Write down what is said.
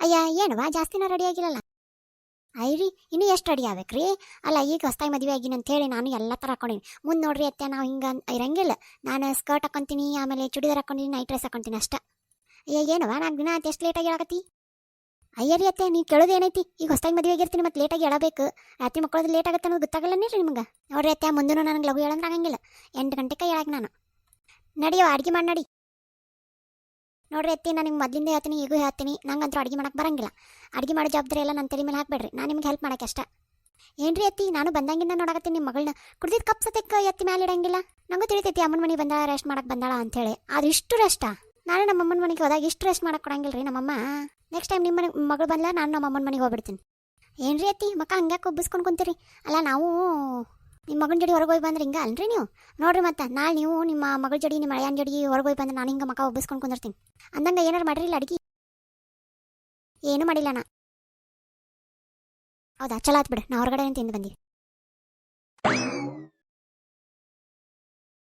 ಅಯ್ಯ ಏನವಾ ಜಾಸ್ತಿನ ರೆಡಿ ಆಗಿಲ್ಲಲ್ಲ. ಐರಿ ಇನ್ನೂ ಎಷ್ಟು ರೆಡಿ ಆಗ್ಬೇಕ್ರಿ. ಅಲ್ಲ ಈಗ ಹೊಸ್ತಾಗಿ ಮದುವೆ ಆಗಿನ ಅಂತೇಳಿ ನಾನು ಎಲ್ಲ ಥರ ಹಾಕೊಂಡೀನಿ. ಮುಂದೆ ನೋಡ್ರಿ ಅತ್ತೆ ನಾವು ಹಿಂಗೆ ಇರಂಗಿಲ್ಲ. ನಾನು ಸ್ಕರ್ಟ್ ಹಾಕೊಂತೀನಿ, ಆಮೇಲೆ ಚೂಡಿದಾರ್ ಹಾಕೊಂತೀನಿ, ನೈಟ್ ಡ್ರೆಸ್ ಹಾಕೊಂತೀನಿ ಅಷ್ಟ. ಅಯ್ಯ ಏನವ 4 ದಿನ ಆಯ್ತು ಎಷ್ಟು ಲೇಟಾಗಿ ಹೇಳಕತ್ತಿ. ಅಯ್ಯರಿ ಅತ್ತೆ ನೀವು ಕೇಳೋದು ಏನೈತಿ. ಈಗ ಹೊಸ್ತಾಗಿ ಮದುವೆ ಆಗಿರ್ತೀನಿ ಮತ್ತೆ ಲೇಟಾಗಿ ಹೇಳಬೇಕು. ರಾತ್ರಿ ಮಕ್ಕಳದು ಲೇಟ್ ಆಗುತ್ತೆ ಅನ್ನೋದು ಗೊತ್ತಾಗಲ್ಲನೇ ರೀ ನಿಮ್ಗೆ. ನೋಡ್ರಿ ಅತ್ತೆ ಮುಂದೂ ನನಗೆ ಲಘು ಹೇಳಂದ್ರೆ ಆಗಂಗಿಲ್ಲ. 8 ಗಂಟೆಗೆ ಹೇಳಕ್ಕೆ ನಾನು ನಡಿಯೋ ಅಡ್ಗೆ ಮಾಡಿ ನಡಿ. ನೋಡ್ರಿ ಅತ್ತಿ ನಾನು ನಿಮ್ಗೆ ಮೊದಲಿಂದ ಹೇಳ್ತೀನಿ, ಈಗೂ ಹೇಳ್ತೀನಿ, ನಂಗಂತೂ ಅಡುಗೆ ಮಾಡಕ್ಕೆ ಬರಂಗಿಲ್ಲ. ಅಡುಗೆ ಮಾಡೋ ಜವಾಬ್ದಾರಿ ಎಲ್ಲ ನನ್ನ ತಲೆ ಮೇಲೆ ಹಾಕ್ಬೇಡ್ರಿ. ನಾನು ನಿಮ್ಗೆ ಹೆಲ್ಪ್ ಮಾಡಕ್ಕೆ ಅಷ್ಟ. ಏನ್ರಿ ಅತ್ತಿ ನಾನು ಬಂದಂಗಿಂದ ನೋಡಕತ್ತೀನಿ ನಿಮ್ಮ ಮಗಳನ್ನ ಕುಡ್ದಿದ್ದು ಕಪ್ ಸತ್ಯಕ್ಕೆ ಎತ್ತಿ ಮೇಲೆ ಇಡಂಗಿಲ್ಲ. ನಂಗೂ ತಿಳಿತೈತಿ ಅಮ್ಮನ ಮನೆ ಬಂದಾಳ ರೆಸ್ಟ್ ಮಾಡಕ್ಕೆ ಬಂದಾಳ ಅಂತೇಳಿ. ಅದು ಇಷ್ಟು ರೆಸ್ಟಾ? ನಾನು ನಮ್ಮ ಅಮ್ಮನ ಮನೆಗೆ ಹೋದಾಗ ಇಷ್ಟು ರೆಸ್ಟ್ ಮಾಡಕ್ಕೆ ಕೊಡಂಗಿಲ್ಲ ರೀ ನಮ್ಮಮ್ಮ. ನೆಕ್ಸ್ಟ್ ಟೈಮ್ ನಿಮ್ಮ ಮಗಳು ಬಂದ ನಾನು ನಮ್ಮ ಅಮ್ಮನ ಮನೆಗೆ ಹೋಗ್ಬಿಡ್ತೀನಿ. ಏನ್ರಿ ಅತ್ತಿ ಮಕ್ಕ ಹಂಗ್ಯಾಕೆ ಒಬ್ಬಿಸ್ಕೊಂಡು ಕುಂತೀರಿ? ಅಲ್ಲ ನಾವು ನಿಮ್ಮ ಮಗನ ಜೋಡಿ ಹೊರಗೆ ಹೋಗಿ ಬಂದ್ರೆ ಹಿಂಗೆ ಅಲ್ರಿ ನೀವು. ನೋಡ್ರಿ ಮತ್ತೆ ನಾಳೆ ನೀವು ನಿಮ್ಮ ಮಗಳ ಜೋಡಿ ನಿಮ್ಮ ಮಳೆಯನ್ ಜೋಡಿ ಹೊರಗೆ ಹೋಗಿ ಬಂದ್ರೆ ನಾನು ಹಿಂಗೆ ಮಕ್ಕ ಒಬ್ಬಿಸ್ಕೊಂಡು ಕುಂದಿರ್ತೀನಿ. ಅಂದಂಗೆ ಏನಾರು ಮಾಡಿರಿಲ್ಲ ಅಡ್ಗೆ? ಏನೂ ಮಾಡಿಲ್ಲ ನಾ. ಹೌದಾ ಚಲೋ ಆತ್ ಬಿಡು, ನಾ ಹೊರಗಡೆ ತಿಂದು ಬಂದಿ.